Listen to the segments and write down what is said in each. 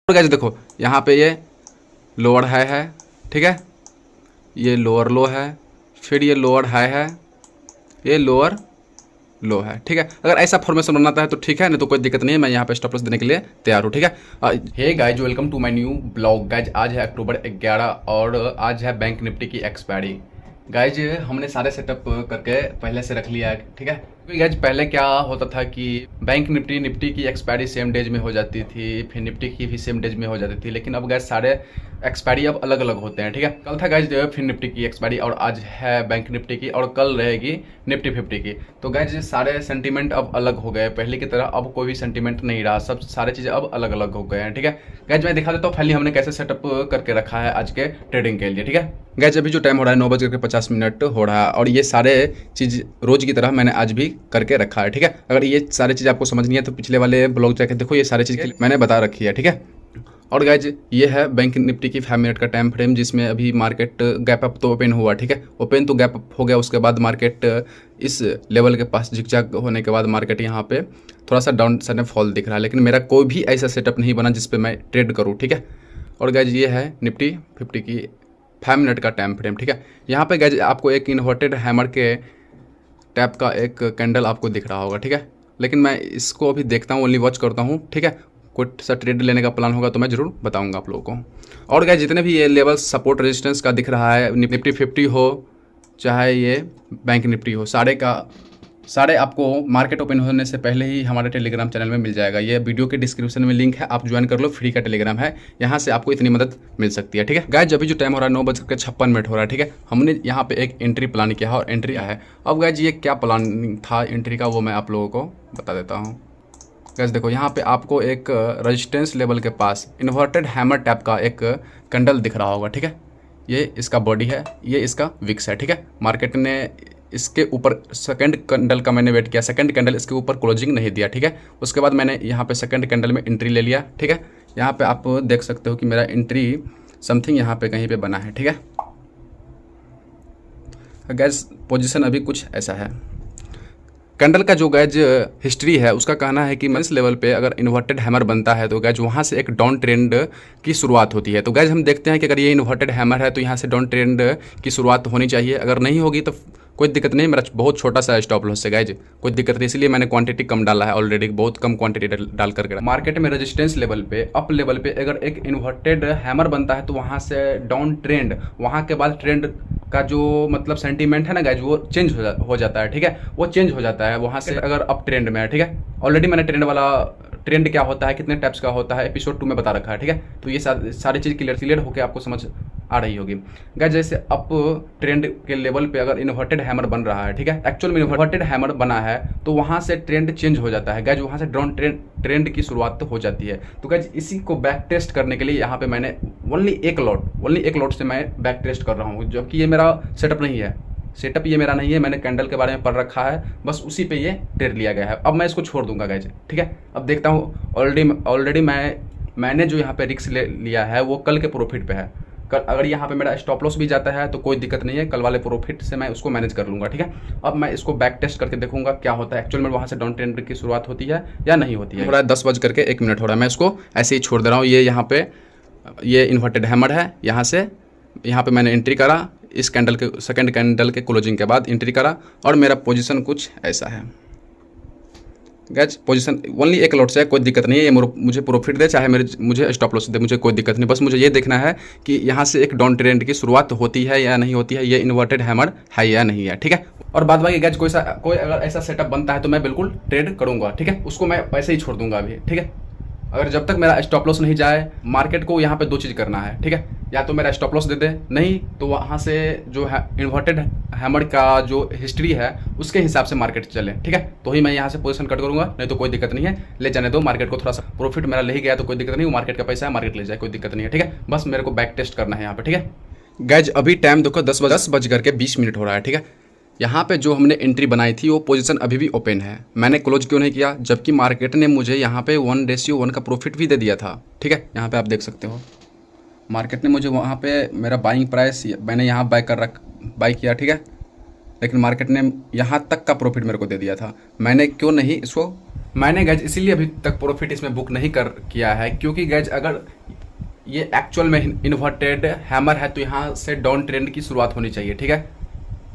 तो गाइस देखो यहाँ पे ये लोअर हाई है, ठीक है, ये लोअर लो है, फिर ये लोअर हाई है, ये लोअर लो है, ठीक है। अगर ऐसा फॉर्मेशन बनाता है तो ठीक है, नहीं तो कोई दिक्कत नहीं है, मैं यहाँ पे स्टॉप लॉस देने के लिए तैयार हूँ, ठीक है। Hey guys, welcome to my new blog. Guys आज है अक्टूबर 11 और आज है बैंक निफ्टी की एक्सपायरी। गाइज हमने सारे सेटअप करके पहले से रख लिया है, ठीक है। क्योंकि गाइज पहले क्या होता था कि बैंक निफ्टी की एक्सपायरी सेम डेज में हो जाती थी, फिर निफ्टी की भी सेम डेज में हो जाती थी, लेकिन अब गाइज सारे एक्सपायरी अब अलग अलग होते हैं, ठीक है। कल था गाइज फिर निफ्टी की एक्सपायरी और आज है बैंक निफ्टी की और कल रहेगी निफ्टी 50 की। तो गाइज सारे सेंटीमेंट अब अलग हो गए, पहले की तरह अब कोई भी सेंटीमेंट नहीं रहा, सब सारे चीज़ें अब अलग अलग हो गए हैं, ठीक है। गाइज मैं दिखा देता हूँ फाइनली हमने कैसे सेटअप करके रखा है आज के ट्रेडिंग के लिए, ठीक है। गाइज अभी जो टाइम हो रहा है 9:50 हो रहा है और ये सारे चीज़ रोज़ की तरह मैंने आज भी करके रखा है, ठीक है। अगर ये सारी चीज़ आपको समझनी है तो पिछले वाले ब्लॉग जाके देखो, ये सारी चीज़ मैंने बता रखी है, ठीक है। और गाइज ये है बैंक निफ्टी की 5 मिनट का टाइम फ्रेम, जिसमें अभी मार्केट गैप अप तो ओपन हुआ, ठीक है। ओपन तो गैप अप हो गया, उसके बाद मार्केट इस लेवल के पास झिकझक होने के बाद मार्केट यहाँ पे थोड़ा सा डाउन साइड में फॉल दिख रहा है, लेकिन मेरा कोई भी ऐसा सेटअप नहीं बना जिसपे मैं ट्रेड करूँ, ठीक है। और गाइज ये है निफ्टी 50 की 5 मिनट का टाइम फ्रेम, ठीक है। यहाँ पे गाइज आपको एक इन्वर्टेड हैमर के टैप का एक कैंडल आपको दिख रहा होगा, ठीक है। लेकिन मैं इसको अभी देखता हूँ, ओनली वॉच करता हूँ, ठीक है। कोई सा ट्रेड लेने का प्लान होगा तो मैं ज़रूर बताऊंगा आप लोगों को। और गाइस जितने भी ये लेवल सपोर्ट रेजिस्टेंस का दिख रहा है, निफ्टी 50 हो चाहे ये बैंक निफ्टी हो, सारे आपको मार्केट ओपन होने से पहले ही हमारे टेलीग्राम चैनल में मिल जाएगा। ये वीडियो के डिस्क्रिप्शन में लिंक है, आप ज्वाइन कर लो, फ्री का टेलीग्राम है, यहाँ से आपको इतनी मदद मिल सकती है, ठीक है। गाइस अभी जो टाइम हो रहा है 9:56 हो रहा है, ठीक है। हमने यहाँ पे एक एंट्री प्लान किया है और एंट्री आया है। अब गाइस ये क्या प्लानिंग था एंट्री का वो मैं आप लोगों को बता देता हूँ। गाइस देखो यहाँ पे आपको एक रेजिस्टेंस लेवल के पास इन्वर्टेड हैमर टैप का एक कैंडल दिख रहा होगा, ठीक है। ये इसका बॉडी है, ये इसका विक्स है, ठीक है। मार्केट ने इसके ऊपर सेकंड कैंडल का मैंने वेट किया, सेकंड कैंडल इसके ऊपर क्लोजिंग नहीं दिया, ठीक है। उसके बाद मैंने यहाँ पे सेकंड कैंडल में एंट्री ले लिया, ठीक है। यहाँ पे आप देख सकते हो कि मेरा एंट्री समथिंग यहाँ पे कहीं पे बना है, ठीक है। गाइस पोजीशन अभी कुछ ऐसा है। कैंडल का जो गैज हिस्ट्री है उसका कहना है कि इस लेवल पे अगर इन्वर्टेड हैमर बनता है तो गैज वहाँ से एक डाउन ट्रेंड की शुरुआत होती है। तो गैज हम देखते हैं कि अगर ये इन्वर्टेड हैमर है तो यहाँ से डाउन ट्रेंड की शुरुआत होनी चाहिए, अगर नहीं होगी तो कोई दिक्कत नहीं। मेरा बहुत छोटा सा स्टॉप लॉस है गाइज, कोई दिक्कत नहीं, इसलिए मैंने क्वांटिटी कम डाला है, ऑलरेडी बहुत कम क्वांटिटी डाल करके। मार्केट में रेजिस्टेंस लेवल पे अप लेवल पे अगर एक इन्वर्टेड हैमर बनता है तो वहाँ से डाउन ट्रेंड, वहाँ के बाद ट्रेंड का जो मतलब सेंटीमेंट है ना गाइज वो चेंज हो जाता है, ठीक है। वो चेंज हो जाता है वहाँ से अगर अप ट्रेंड में है, ठीक है। ऑलरेडी मैंने ट्रेंड क्या होता है, कितने टाइप्स का होता है, एपिसोड 2 में बता रखा है, ठीक है। तो ये सारी चीज़ क्लियर होकर आपको समझ आ रही होगी गाइज। जैसे अप ट्रेंड के लेवल पे अगर इन्वर्टेड हैमर बन रहा है, ठीक है, एक्चुअल में इन्वर्टेड हैमर बना है तो वहाँ से ट्रेंड चेंज हो जाता है गाइज, वहाँ से डाउन ट्रेंड की शुरुआत तो हो जाती है। तो गाइज इसी को बैक टेस्ट करने के लिए यहाँ पे मैंने ओनली एक लॉट से मैं बैक टेस्ट कर रहा हूँ, जबकि ये मेरा सेटअप नहीं है, सेटअप ये मेरा नहीं है, मैंने कैंडल के बारे में पढ़ रखा है, बस उसी पे ये ट्रेड लिया गया है। अब मैं इसको छोड़ दूंगा गाइज, ठीक है। अब देखता हूँ ऑलरेडी मैंने जो यहाँ पे रिस्क लिया है वो कल के प्रॉफिट पे है। कल अगर यहाँ पे मेरा स्टॉप लॉस भी जाता है तो कोई दिक्कत नहीं है, कल वाले प्रॉफिट से मैं उसको मैनेज कर लूँगा, ठीक है। अब मैं इसको बैक टेस्ट करके देखूंगा क्या होता है, एक्चुअल में वहाँ से डाउन ट्रेंड की शुरुआत होती है या नहीं होती है। हो रहा है 10:01 हो रहा है, मैं इसको ऐसे ही छोड़ दे रहा हूँ। ये यहाँ पे ये इन्वर्टेड हैमर है, यहाँ पे मैंने एंट्री करा, इस कैंडल के सेकंड कैंडल के क्लोजिंग के बाद एंट्री करा और मेरा पोजीशन कुछ ऐसा है गाइस। पोजीशन ओनली एक लॉट से है, कोई दिक्कत नहीं है, ये मुझे प्रॉफिट दे चाहे मुझे स्टॉप लॉस दे, मुझे कोई दिक्कत नहीं, बस मुझे ये देखना है कि यहाँ से एक डाउन ट्रेंड की शुरुआत होती है या नहीं होती है, ये इन्वर्टेड हैमर है या नहीं है, ठीक है। और बाद बाकी गाइस कोई अगर ऐसा सेटअप बनता है तो मैं बिल्कुल ट्रेड करूँगा, ठीक है, उसको मैं वैसे ही छोड़ दूंगा अभी, ठीक है। अगर जब तक मेरा स्टॉप लॉस नहीं जाए, मार्केट को यहाँ पे दो चीज़ करना है, ठीक है, या तो मेरा स्टॉप लॉस दे दे, नहीं तो वहाँ से जो है इन्वर्टेड हैमर का जो हिस्ट्री है उसके हिसाब से मार्केट चले, ठीक है। तो ही मैं यहाँ से पोजीशन कट करूँगा, नहीं तो कोई दिक्कत नहीं है, ले जाने दो मार्केट को, थोड़ा सा प्रॉफिट मेरा ले ही गया तो कोई दिक्कत नहीं, वो मार्केट का पैसा है, मार्केट ले जाए, कोई दिक्कत नहीं है, ठीक है। बस मेरे को बैक टेस्ट करना है यहाँ पे, ठीक है। गाइज अभी टाइम देखो 10:20 हो रहा है, ठीक है। यहाँ पे जो हमने एंट्री बनाई थी वो पोजीशन अभी भी ओपन है, मैंने क्लोज क्यों नहीं किया, जबकि मार्केट ने मुझे यहाँ पे 1:1 का प्रॉफिट भी दे दिया था, ठीक है। यहाँ पे आप देख सकते हो मार्केट ने मुझे वहाँ पे मेरा बाइंग प्राइस मैंने यहाँ बाय किया, ठीक है। लेकिन मार्केट ने यहाँ तक का प्रॉफिट मेरे को दे दिया था। मैंने क्यों नहीं इसको, मैंने गैज इसीलिए अभी तक प्रॉफिट इसमें बुक नहीं कर किया है, क्योंकि गैज अगर ये एक्चुअल में इन्वर्टेड हैमर है तो यहाँ से डाउन ट्रेंड की शुरुआत होनी चाहिए, ठीक है।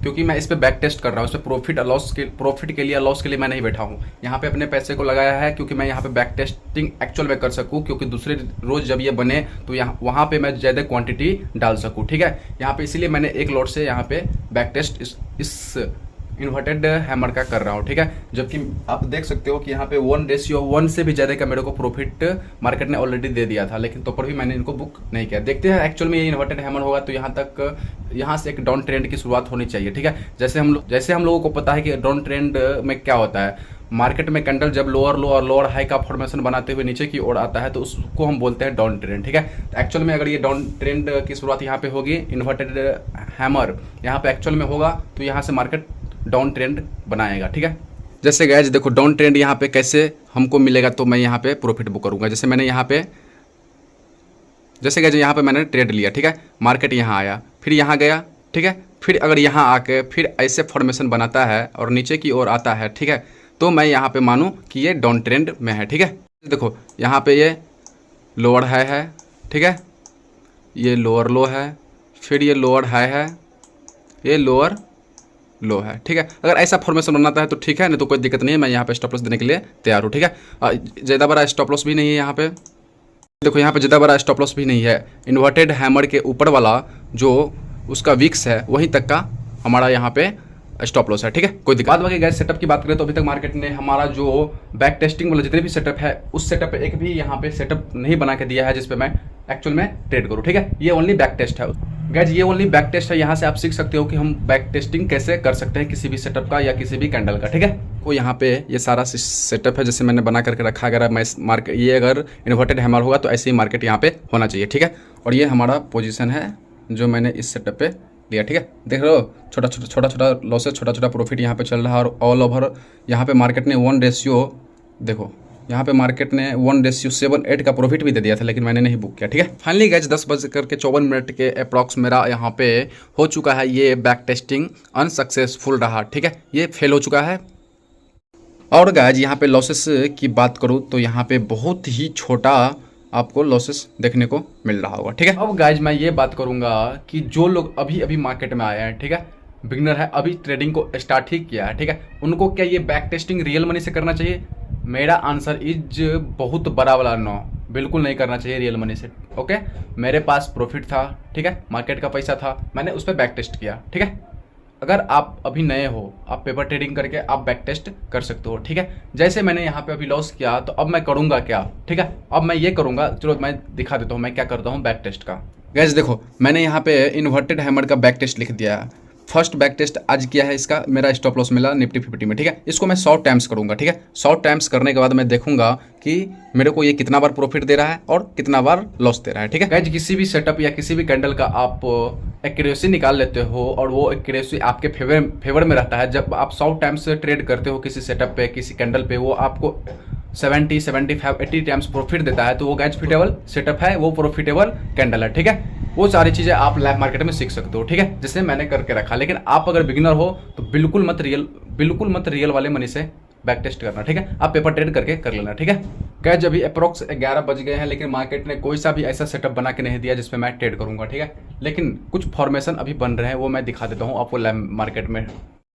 क्योंकि मैं इस पर बैक टेस्ट कर रहा हूँ, इस पर प्रॉफिट के लिए लॉस के लिए मैं नहीं बैठा हूँ। यहाँ पे अपने पैसे को लगाया है क्योंकि मैं यहाँ पे बैक टेस्टिंग एक्चुअल में कर सकूँ, क्योंकि दूसरे रोज जब ये बने तो यहाँ वहाँ पे मैं ज़्यादा क्वांटिटी डाल सकूँ, ठीक है। यहाँ पे इसीलिए मैंने एक लॉट से यहाँ पे बैक टेस्ट इस इन्वर्टेड हैमर का कर रहा हूँ, ठीक है। जबकि आप देख सकते हो कि यहाँ पे 1:1 से भी ज़्यादा का मेरे को प्रॉफिट मार्केट ने ऑलरेडी दे दिया था, लेकिन तो पर भी मैंने इनको बुक नहीं किया। देखते हैं एक्चुअल में ये इन्वर्टेड हैमर होगा तो यहाँ से एक डाउन ट्रेंड की शुरुआत होनी चाहिए, ठीक है। जैसे हम लोगों को पता है कि डाउन ट्रेंड में क्या होता है, मार्केट में कैंडल जब लोअर लो और लोअर हाई का फॉर्मेशन बनाते हुए नीचे की ओर आता है तो उसको हम बोलते हैं डाउन ट्रेंड, ठीक है। तो एक्चुअल में अगर ये डाउन ट्रेंड की शुरुआत यहाँ पे होगी, इन्वर्टेड हैमर यहाँ पे एक्चुअल में होगा तो यहाँ से मार्केट डाउन ट्रेंड बनाएगा, ठीक है। जैसे गाइस देखो डाउन ट्रेंड यहाँ पे कैसे हमको मिलेगा, तो मैं यहाँ पे प्रॉफिट बुक करूँगा। जैसे मैंने यहाँ पे मैंने ट्रेड लिया, ठीक है। मार्केट यहाँ आया, फिर यहाँ गया, ठीक है। फिर अगर यहाँ आके फिर ऐसे फॉर्मेशन बनाता है और नीचे की ओर आता है, ठीक है, तो मैं यहाँ पे मानूँ कि ये डाउन ट्रेंड में है, ठीक है। देखो यहाँ पे ये लोअर हाई है, ठीक है, ये लोअर लो है, फिर ये लोअर हाई है, ये लोअर लो है, ठीक है। अगर ऐसा फॉर्मेशन बनाता है तो ठीक है, नहीं तो कोई दिक्कत नहीं है। मैं यहाँ पे स्टॉप लॉस देने के लिए तैयार हूँ, ठीक है। ज़्यादा बड़ा स्टॉप लॉस भी नहीं है यहाँ पे, देखो यहाँ पे ज़्यादा बड़ा स्टॉप लॉस भी नहीं है। इन्वर्टेड हैमर के ऊपर वाला जो उसका विक्स है वहीं तक का हमारा यहाँ पे स्टॉप लॉस है, ठीक है। कोई दिक्कत। बाद बाकी गैस सेटअप की बात करें तो अभी तक मार्केट ने हमारा जो बैक टेस्टिंग वाला जितने भी सेटअप है उस सेटअप पे एक भी यहाँ पे सेटअप नहीं बना के दिया है जिसपे मैं एक्चुअल में ट्रेड करूँ, ठीक है। ये ओनली बैक टेस्ट है गैज, ये ओनली बैक टेस्ट है। यहाँ से आप सीख सकते हो कि हम बैक टेस्टिंग कैसे कर सकते हैं किसी भी सेटअप का या किसी भी कैंडल का, ठीक है। तो यहाँ पे ये सारा सेटअप है जैसे मैंने बना करके रखा। अगर मैं मार्केट ये अगर इन्वर्टेड हैमर होगा तो ऐसे ही मार्केट यहाँ पे होना चाहिए, ठीक है। और ये हमारा पोजीशन है जो मैंने इस सेटअप पे लिया, ठीक है। देख रहे हो छोटा छोटा लॉसेस, छोटा छोटा प्रॉफिट यहाँ पे चल रहा है। और ऑल ओवर यहाँ पे मार्केट ने 1 रेशियो, देखो यहाँ पे मार्केट ने 1:78 का प्रॉफिट भी दे दिया था, लेकिन मैंने नहीं बुक किया, ठीक है। फाइनली गैज 10:54 के अप्रॉक्स मेरा यहाँ पे हो चुका है ये बैक टेस्टिंग अनसक्सेसफुल रहा, ठीक है। ये फेल हो चुका है। और गैज यहाँ पे लॉसेस की बात करूँ तो यहाँ पे बहुत ही छोटा आपको लॉसेस देखने को मिल रहा होगा, ठीक है। अब गाइज मैं ये बात करूंगा कि जो लोग अभी अभी मार्केट में आए हैं, ठीक है, बिगनर है, अभी ट्रेडिंग को स्टार्ट ही किया है, ठीक है, उनको क्या ये बैक टेस्टिंग रियल मनी से करना चाहिए? मेरा आंसर इज बहुत बड़ा वाला नो, बिल्कुल नहीं करना चाहिए रियल मनी से, ओके। मेरे पास प्रॉफिट था, ठीक है, मार्केट का पैसा था, मैंने उस पर बैक टेस्ट किया, ठीक है। अगर आप अभी नए हो, आप पेपर ट्रेडिंग करके आप बैक टेस्ट कर सकते हो, ठीक है। जैसे मैंने यहाँ पे अभी लॉस किया तो अब मैं करूँगा क्या, ठीक है। अब मैं ये करूँगा, चलो मैं दिखा देता हूँ मैं क्या करता हूँ बैक टेस्ट का। गैस देखो मैंने यहाँ पे इन्वर्टेड हैमर का बैक टेस्ट लिख दिया है। फर्स्ट बैक टेस्ट आज किया है, इसका मेरा स्टॉप लॉस मिला निफ्टी 50 में, ठीक है। इसको मैं 100 टाइम्स करूँगा, ठीक है। 100 टाइम्स करने के बाद मैं देखूंगा कि मेरे को ये कितना बार प्रॉफिट दे रहा है और कितना बार लॉस दे रहा है, ठीक है। गाइस किसी भी सेटअप या किसी भी कैंडल का आप एक्यूरेसी निकाल लेते हो और वो एक्यूरेसी आपके फेवर में रहता है। जब आप 100 टाइम्स ट्रेड करते हो किसी सेटअप पे, किसी कैंडल पे, वो आपको 70, 75, 80 टाइम्स प्रॉफिट देता है, तो वो गाइस प्रॉफिटेबल सेटअप है, वो प्रॉफिटेबल कैंडल है, ठीक है। वो सारी चीज़ें आप लाइव मार्केट में सीख सकते हो, ठीक है, जैसे मैंने करके रखा। लेकिन आप अगर बिगिनर हो तो बिल्कुल मत रियल वाले मनी से बैक टेस्ट करना, ठीक है। आप पेपर ट्रेड करके कर लेना, ठीक है। गैस अभी अप्रॉक्स 11 बज गए हैं, लेकिन मार्केट ने कोई सा भी ऐसा सेटअप बना के नहीं दिया जिसमें मैं ट्रेड करूंगा, ठीक है। लेकिन कुछ फॉर्मेशन अभी बन रहे हैं, वो मैं दिखा देता हूँ आपको लाइव मार्केट में।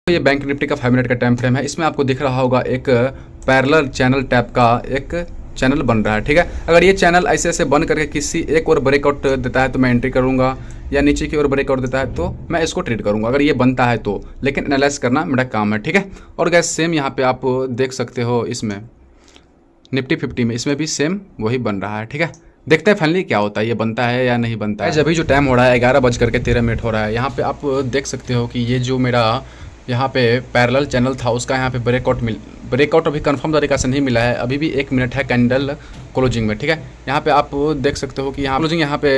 ये बैंक निफ्टी का 5 मिनट का टाइम फ्रेम है। इसमें आपको दिख रहा होगा एक पैरेलल चैनल टाइप का एक चैनल बन रहा है, ठीक है। अगर ये चैनल ऐसे ऐसे बन करके किसी एक और ब्रेकआउट देता है तो मैं एंट्री करूंगा, या नीचे की ओर ब्रेकआउट देता है तो मैं इसको ट्रेड करूंगा, अगर ये बनता है तो। लेकिन एनालाइज करना मेरा काम है, ठीक है। और गैस सेम यहाँ पे आप देख सकते हो, इसमें निफ्टी 50 में इसमें भी सेम वही बन रहा है, ठीक है। देखते हैं फाइनली क्या होता है, ये बनता है या नहीं बनता है। अभी जो टाइम हो रहा है 11:13 हो रहा है। यहाँ पे आप देख सकते हो कि ये जो मेरा यहाँ पे पैरेलल चैनल था उसका यहाँ पे ब्रेकआउट अभी कंफर्म तरीका से नहीं मिला है। अभी भी 1 मिनट है कैंडल क्लोजिंग में, ठीक है। यहाँ पे आप देख सकते हो कि यहाँ क्लोजिंग यहाँ पे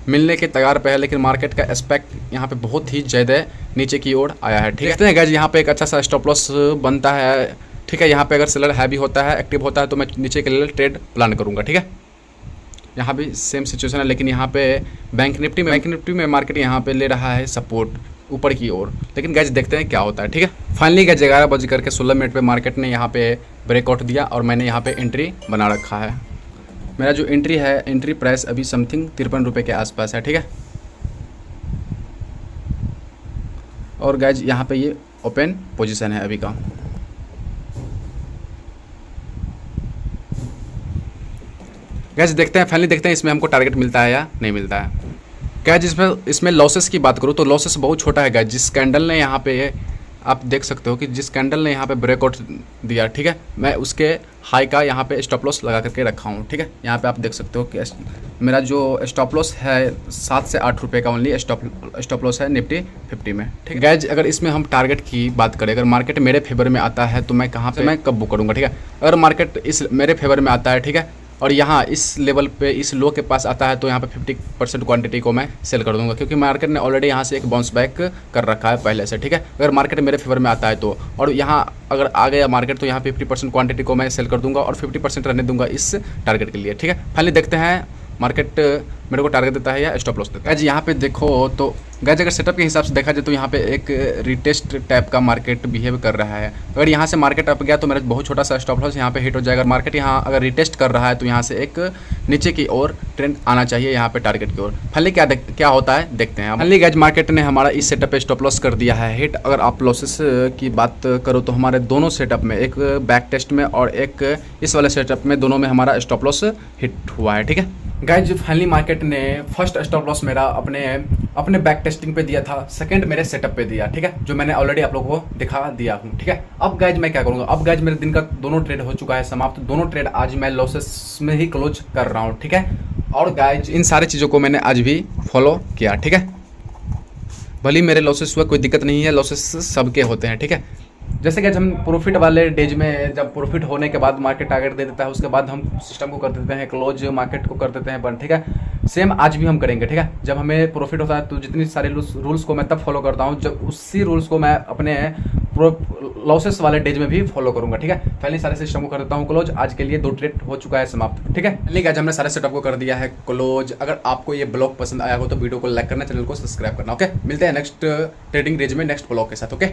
मिलने के तैयार पे है, लेकिन मार्केट का एस्पेक्ट यहाँ पे बहुत ही ज़्यादा नीचे की ओर आया है, ठीक है। देखते हैं गाइस यहाँ पे एक अच्छा सा स्टॉप लॉस बनता है, ठीक है। यहाँ पे अगर सेलर हैवी होता है, एक्टिव होता है, तो मैं नीचे के लिए ट्रेड प्लान करूँगा, ठीक है। यहाँ भी सेम सिचुएशन है, लेकिन यहाँ पे बैंक निफ्टी में मार्केट यहाँ पे ले रहा है सपोर्ट, ऊपर की ओर। लेकिन गैज देखते हैं क्या होता है, ठीक है। फाइनली गैज 11:16 पे मार्केट ने यहाँ पे ब्रेकआउट दिया और मैंने यहाँ पे एंट्री बना रखा है। मेरा जो एंट्री है, एंट्री प्राइस अभी समथिंग 53 रुपये के आसपास है, ठीक है। और गैज यहाँ पे ये ओपन पोजीशन है अभी का। गैज देखते हैं, फाइनली देखते हैं इसमें हमको टारगेट मिलता है या नहीं मिलता है। गैज इसमें लॉसेस की बात करूँ तो लॉसेस बहुत छोटा है गैज। जिस कैंडल ने यहाँ पे आप देख सकते हो कि जिस कैंडल ने यहाँ पे ब्रेकआउट दिया, ठीक है, मैं उसके हाई का यहाँ पे स्टॉप लॉस लगा करके रखा हूँ, ठीक है। यहाँ पे आप देख सकते हो कि मेरा जो स्टॉप लॉस है 7 से 8 रुपये का ओनली स्टॉप लॉस है निफ्टी 50 में, ठीक है। गैज अगर इसमें हम टारगेट की बात करें, अगर मार्केट मेरे फेवर में आता है तो मैं कहाँ पे मैं कब बुक करूँगा, ठीक है। अगर मार्केट इस मेरे फेवर में आता है, ठीक है, और यहाँ इस लेवल पे इस लो के पास आता है तो यहाँ पे 50% क्वांटिटी को मैं सेल कर दूंगा, क्योंकि मार्केट ने ऑलरेडी यहाँ से एक बाउंस बैक कर रखा है पहले से, ठीक है। अगर मार्केट मेरे फेवर में आता है तो, और यहाँ अगर आ गया मार्केट तो यहाँ 50% क्वांटिटी को मैं सेल कर दूंगा और 50% रहने दूंगा इस टारगेट के लिए, ठीक है। फाइनली देखते हैं मार्केट मेरे को टारगेट देता है या स्टॉप लॉस देता है। गैज यहाँ पे देखो तो गैज अगर सेटअप के हिसाब से देखा जाए तो यहाँ पे एक रिटेस्ट टाइप का मार्केट बिहेव कर रहा है। अगर यहाँ से मार्केट अप गया तो मेरा बहुत छोटा सा स्टॉप लॉस यहाँ पे हिट हो जाएगा। मार्केट यहाँ अगर रिटेस्ट कर रहा है तो यहाँ से एक नीचे की ओर ट्रेंड आना चाहिए यहाँ पे टारगेट की ओर। फाइनली क्या होता है देखते हैं। फाइनली गैज मार्केट ने हमारा इस सेटअप पे स्टॉप लॉस कर दिया है हिट। अगर आप लॉसेस की बात करो तो हमारे दोनों सेटअप में, एक बैक टेस्ट में और एक इस वाले सेटअप में, दोनों में हमारा स्टॉप लॉस हिट हुआ है, ठीक है। गाइज फाइनली मार्केट ने फर्स्ट स्टॉप लॉस मेरा अपने बैक टेस्टिंग पे दिया था, सेकंड मेरे सेटअप पे दिया, ठीक है, जो मैंने ऑलरेडी आप लोगों को दिखा दिया हूँ, ठीक है। अब गाइज मैं क्या करूँगा, अब गाइज मेरे दिन का दोनों ट्रेड हो चुका है समाप्त। दोनों ट्रेड आज मैं लॉसेस में ही क्लोज कर रहा हूँ, ठीक है। और गाइज इन सारी चीज़ों को मैंने आज भी फॉलो किया, ठीक है। भले मेरे लॉसेस हुआ कोई दिक्कत नहीं है, लॉसेस सबके होते हैं, ठीक है। जैसे कि हम प्रॉफिट वाले डेज में जब प्रॉफिट होने के बाद मार्केट टारगेट दे देता है, उसके बाद हम सिस्टम को कर देते हैं क्लोज, मार्केट को कर देते हैं बंद, ठीक है। सेम आज भी हम करेंगे, ठीक है। जब हमें प्रॉफिट होता है तो जितनी सारे रूल्स को मैं तब फॉलो करता हूँ जब उसी रूल्स को मैं अपने लॉसेस वाले डेज में भी फॉलो करूंगा, ठीक है। पहले सारे सिस्टम को कर देता हूँ क्लोज। आज के लिए 2 ट्रेड हो चुका है समाप्त, ठीक है। लेकिन आज हमने सारे सेटअप को कर दिया है क्लोज। अगर आपको ये ब्लॉग पसंद आया हो तो वीडियो को लाइक करना, चैनल को सब्सक्राइब करना, ओके। मिलते हैं नेक्स्ट ट्रेडिंग रेंज में नेक्स्ट ब्लॉग के साथ, ओके।